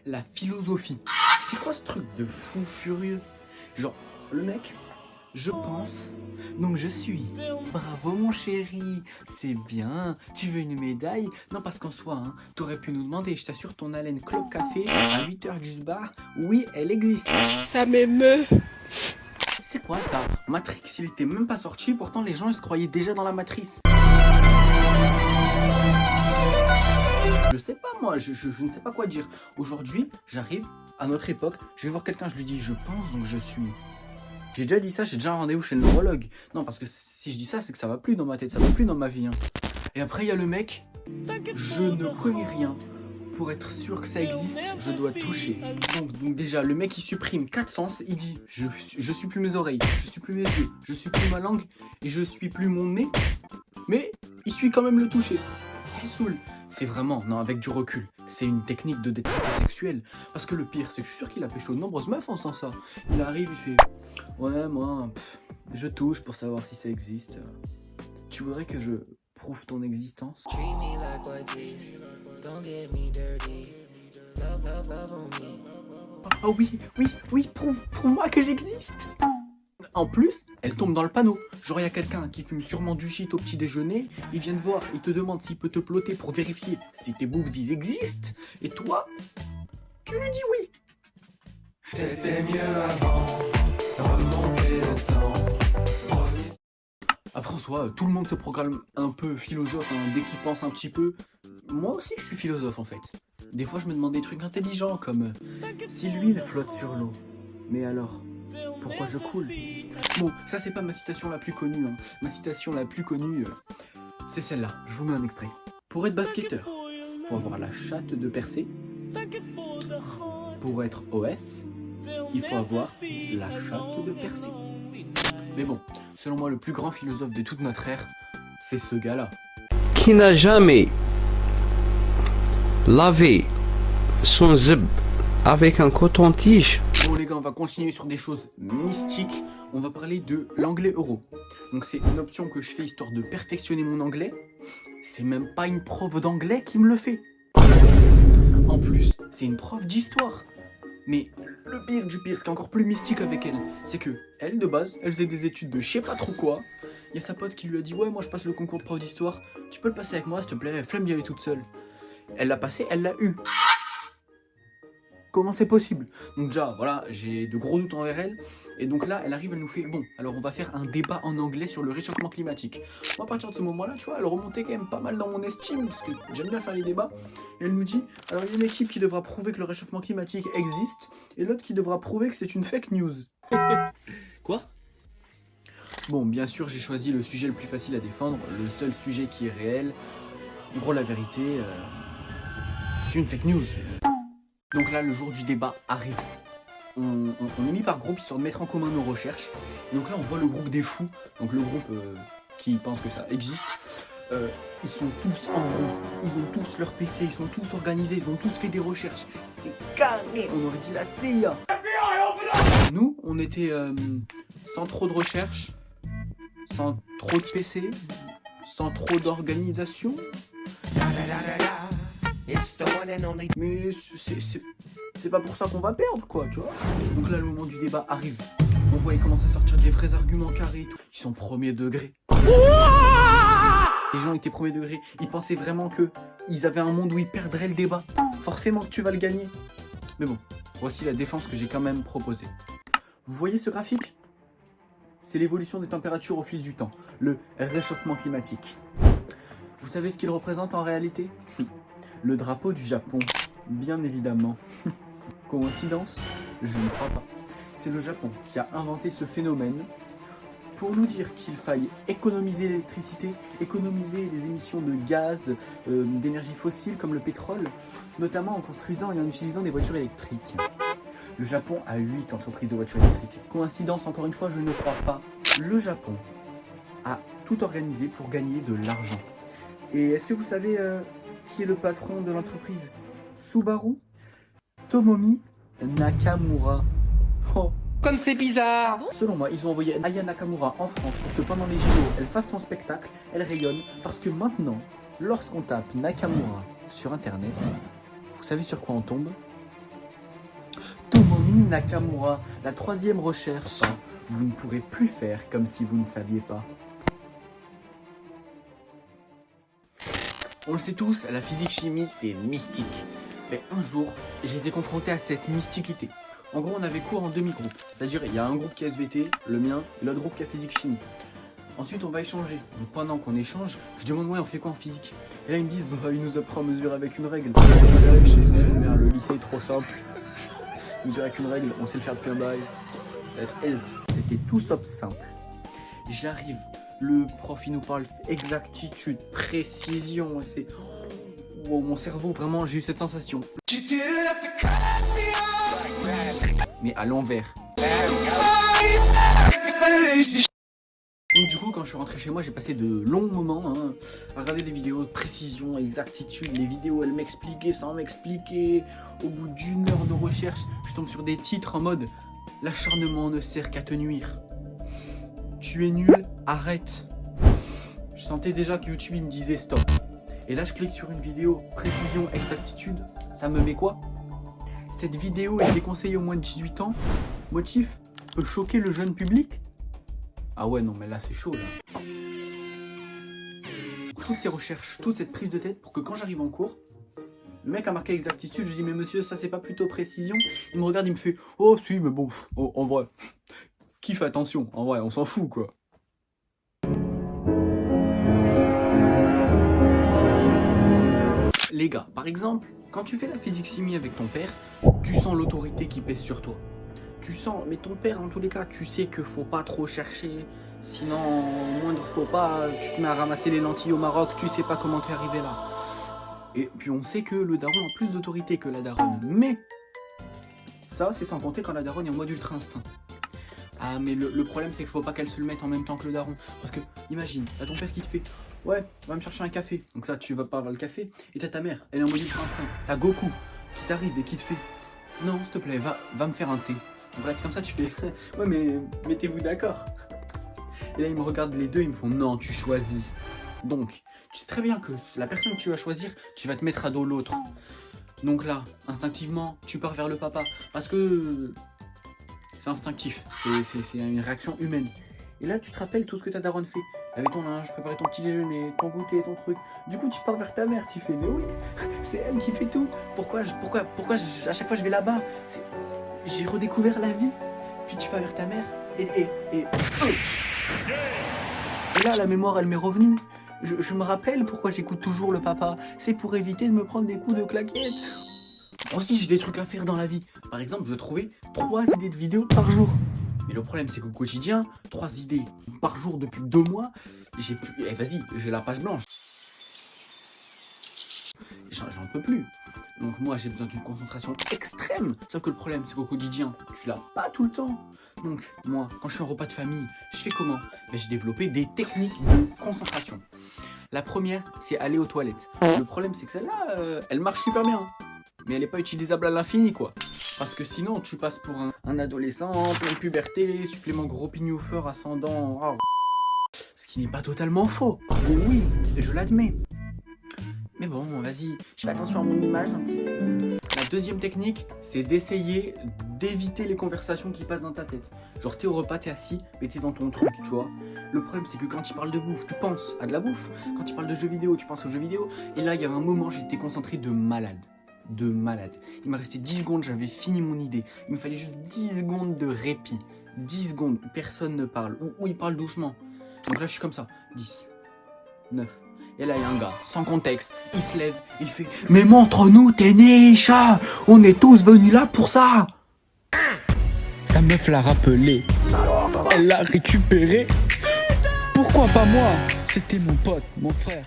la philosophie. C'est quoi ce truc de fou furieux? Genre, le mec, je pense, donc je suis. Bravo mon chéri, c'est bien. Tu veux une médaille? Non, parce qu'en soi, hein, t'aurais pu nous demander, je t'assure, ton haleine Club Café à 8h du bar, oui, elle existe. Ça m'émeut. C'est quoi ça? Matrix, il était même pas sorti, pourtant les gens ils se croyaient déjà dans la matrice. Je sais pas moi, je ne sais pas quoi dire. Aujourd'hui, j'arrive à notre époque, je vais voir quelqu'un, je lui dis je pense donc je suis. J'ai déjà dit ça, j'ai déjà un rendez-vous chez le neurologue. Non, parce que si je dis ça, c'est que ça va plus dans ma tête, ça va plus dans ma vie. Hein. Et après, il y a le mec, je ne connais rien. Pour être sûr que ça existe, je dois toucher. Donc déjà, le mec, il supprime 4 sens. Il dit, je suis plus mes oreilles, je suis plus mes yeux, je suis plus ma langue et je suis plus mon nez. Mais il suit quand même le toucher. Il saoule. C'est vraiment, non, avec du recul, c'est une technique de détraquage sexuel. Parce que le pire, c'est que je suis sûr qu'il a pécho de nombreuses meufs en faisant ça. Il arrive, il fait, ouais, moi, je touche pour savoir si ça existe. Tu voudrais que je prouve ton existence? Oh oui, prouve-moi que j'existe. En plus, elle tombe dans le panneau. Genre, il y a quelqu'un qui fume sûrement du shit au petit déjeuner. Il vient te voir, il te demande s'il peut te plotter pour vérifier si tes boobs ils existent. Et toi, tu lui dis oui. C'était mieux avant, remonter le temps. Après, en soi, tout le monde se programme un peu philosophe hein, dès qu'il pense un petit peu. Moi aussi, je suis philosophe en fait. Des fois, je me demande des trucs intelligents comme si l'huile flotte sur l'eau. Mais alors, pourquoi je coule? Bon, ça c'est pas ma citation la plus connue. Hein. Ma citation la plus connue, c'est celle-là. Je vous mets un extrait. Pour être basketteur, faut avoir la chatte de Persée. Pour être OF, il faut avoir la chatte de Persée. Mais bon, selon moi, le plus grand philosophe de toute notre ère, c'est ce gars-là. Qui n'a jamais lavé son zeb avec un coton-tige? Bon les gars, on va continuer sur des choses mystiques. On va parler de l'anglais euro. Donc c'est une option que je fais histoire de perfectionner mon anglais. C'est même pas une prof d'anglais qui me le fait. En plus, c'est une prof d'histoire. Mais le pire du pire, ce qui est encore plus mystique avec elle, c'est que elle, de base, elle faisait des études de je sais pas trop quoi. Il y a sa pote qui lui a dit ouais, moi je passe le concours de prof d'histoire. Tu peux le passer avec moi, s'il te plaît, flemme d'y aller toute seule. Elle l'a passé, elle l'a eu. Comment c'est possible? Donc déjà, voilà, j'ai de gros doutes envers elle. Et donc là, elle arrive, elle nous fait, bon, alors on va faire un débat en anglais sur le réchauffement climatique. Moi, à partir de ce moment-là, tu vois, elle remontait quand même pas mal dans mon estime, parce que j'aime bien faire les débats. Et elle nous dit, alors il y a une équipe qui devra prouver que le réchauffement climatique existe, et l'autre qui devra prouver que c'est une fake news. Quoi? Bon, bien sûr, j'ai choisi le sujet le plus facile à défendre, le seul sujet qui est réel. En gros, la vérité, c'est une fake news. Donc là, le jour du débat arrive. On est mis par groupe histoire de mettre en commun nos recherches. Donc là, on voit le groupe des fous, donc le groupe qui pense que ça existe. Ils sont tous en rond, ils ont tous leur PC, ils sont tous organisés, ils ont tous fait des recherches. C'est carré, on aurait dit la CIA. Nous, on était sans trop de recherche, sans trop de PC, sans trop d'organisation. Mais c'est pas pour ça qu'on va perdre, quoi, tu vois. Donc là, le moment du débat arrive. On voit, ils commencent à sortir des vrais arguments carrés et tout. Ils sont premier degré. Les gens étaient premier degré. Ils pensaient vraiment qu'ils avaient un monde où ils perdraient le débat. Forcément que tu vas le gagner. Mais bon, voici la défense que j'ai quand même proposée. Vous voyez ce graphique? C'est l'évolution des températures au fil du temps. Le réchauffement climatique. Vous savez ce qu'il représente en réalité? Le drapeau du Japon, bien évidemment. Coïncidence? Je ne crois pas. C'est le Japon qui a inventé ce phénomène pour nous dire qu'il faille économiser l'électricité, économiser les émissions de gaz, d'énergie fossile comme le pétrole, notamment en construisant et en utilisant des voitures électriques. Le Japon a 8 entreprises de voitures électriques. Coïncidence, encore une fois, je ne crois pas. Le Japon a tout organisé pour gagner de l'argent. Et est-ce que vous savez qui est le patron de l'entreprise Subaru? Tomomi Nakamura. Oh. Comme c'est bizarre. Selon moi, ils ont envoyé Aya Nakamura en France pour que pendant les JO, elle fasse son spectacle, elle rayonne. Parce que maintenant, lorsqu'on tape Nakamura sur internet, vous savez sur quoi on tombe? Tomomi Nakamura, la 3e recherche. Vous ne pourrez plus faire comme si vous ne saviez pas. On le sait tous, la physique-chimie, c'est mystique. Mais un jour, j'ai été confronté à cette mysticité. En gros, on avait cours en demi-groupe. C'est-à-dire, il y a un groupe qui a SVT, le mien, et l'autre groupe qui a physique-chimie. Ensuite, on va échanger. Donc pendant qu'on échange, je demande, ouais, on fait quoi en physique? Et là, ils me disent, bah, il nous apprend à mesurer avec une règle. J'arrive chez merde, le lycée est trop simple. Mesurer avec une règle, on sait le faire depuis un bail. Ça va être aise. C'était tout sauf simple. J'arrive, le prof, il nous parle exactitude, précision. C'est... Wow, mon cerveau, vraiment, j'ai eu cette sensation. Mais à l'envers. Donc du coup, quand je suis rentré chez moi, j'ai passé de longs moments à regarder des vidéos de précision, exactitude. Les vidéos, elles m'expliquaient sans m'expliquer. Au bout d'1 heure de recherche, je tombe sur des titres en mode « L'acharnement ne sert qu'à te nuire. Tu es nul, arrête. » Je sentais déjà que YouTube, il me disait « Stop. » Et là, je clique sur une vidéo précision, exactitude. Ça me met quoi? Cette vidéo est déconseillée aux moins de 18 ans. Motif, peut choquer le jeune public. Ah ouais, non, mais là, c'est chaud, là. Toutes ces recherches, toute cette prise de tête pour que quand j'arrive en cours, le mec a marqué exactitude, je dis, mais monsieur, ça, c'est pas plutôt précision? Il me regarde, il me fait, oh, si, mais bon, en vrai, qui fait attention? En vrai, on s'en fout, quoi. Les gars, par exemple, quand tu fais la physique-chimie avec ton père, tu sens l'autorité qui pèse sur toi. Tu sens, mais ton père, en tous les cas, tu sais que faut pas trop chercher. Sinon, moindre faut pas, tu te mets à ramasser les lentilles au Maroc, tu sais pas comment t'es arrivé là. Et puis on sait que le daron a plus d'autorité que la daronne. Mais, ça, c'est sans compter quand la daronne est en mode ultra instinct. Ah, mais le problème, c'est qu'il faut pas qu'elle se le mette en même temps que le daron. Parce que, imagine, t'as ton père qui te fait, ouais, va me chercher un café. Donc ça, tu vas pas vers le café. Et t'as ta mère, elle est en mode ultra instinct. T'as Goku qui t'arrive et qui te fait, non, s'il te plaît, va me faire un thé. Donc là, comme ça, tu fais, ouais, mais mettez-vous d'accord. Et là, ils me regardent les deux, ils me font, non, tu choisis. Donc, tu sais très bien que la personne que tu vas choisir, tu vas te mettre à dos l'autre. Donc là, instinctivement, tu pars vers le papa. Parce que c'est instinctif, c'est une réaction humaine. Et là, tu te rappelles tout ce que ta daronne fait. Avec ton linge, préparer ton petit déjeuner, ton goûter, ton truc. Du coup, tu pars vers ta mère, tu fais, mais oui, c'est elle qui fait tout. Pourquoi à chaque fois je vais là-bas? J'ai redécouvert la vie. Puis tu vas vers ta mère et là, la mémoire, elle m'est revenue. Je me rappelle pourquoi j'écoute toujours le papa. C'est pour éviter de me prendre des coups de claquettes. Aussi, j'ai des trucs à faire dans la vie. Par exemple, je veux trouver 3 idées de vidéos par jour. Mais le problème, c'est qu'au quotidien, 3 idées par jour depuis 2 mois, j'ai plus... Eh, vas-y, j'ai la page blanche. J'en peux plus. Donc moi, j'ai besoin d'une concentration extrême. Sauf que le problème, c'est qu'au quotidien, tu l'as pas tout le temps. Donc moi, quand je suis en repas de famille, je fais comment? J'ai développé des techniques de concentration. La première, c'est aller aux toilettes. Le problème, c'est que celle-là, elle marche super bien. Mais elle n'est pas utilisable à l'infini, quoi. Parce que sinon, tu passes pour un adolescent, pleine puberté, supplément gros pignoufeur ascendant. Oh. Ce qui n'est pas totalement faux. Oui, je l'admets. Mais bon, vas-y, je fais attention à mon image un petit peu. La deuxième technique, c'est d'essayer d'éviter les conversations qui passent dans ta tête. Genre, t'es au repas, t'es assis, mais t'es dans ton truc, tu vois. Le problème, c'est que quand il parle de bouffe, tu penses à de la bouffe. Quand il parle de jeux vidéo, tu penses aux jeux vidéo. Et là, il y a un moment, j'étais concentré de malade. Il m'a resté 10 secondes, j'avais fini mon idée. Il me fallait juste 10 secondes de répit. 10 secondes où personne ne parle, où il parle doucement. Donc là, je suis comme ça. 10, 9. Et là, il y a un gars, sans contexte, il se lève, il fait « Mais montre-nous tes niches, on est tous venus là pour ça !» Sa meuf l'a rappelé, elle l'a récupéré. Pourquoi pas moi? C'était mon pote, mon frère.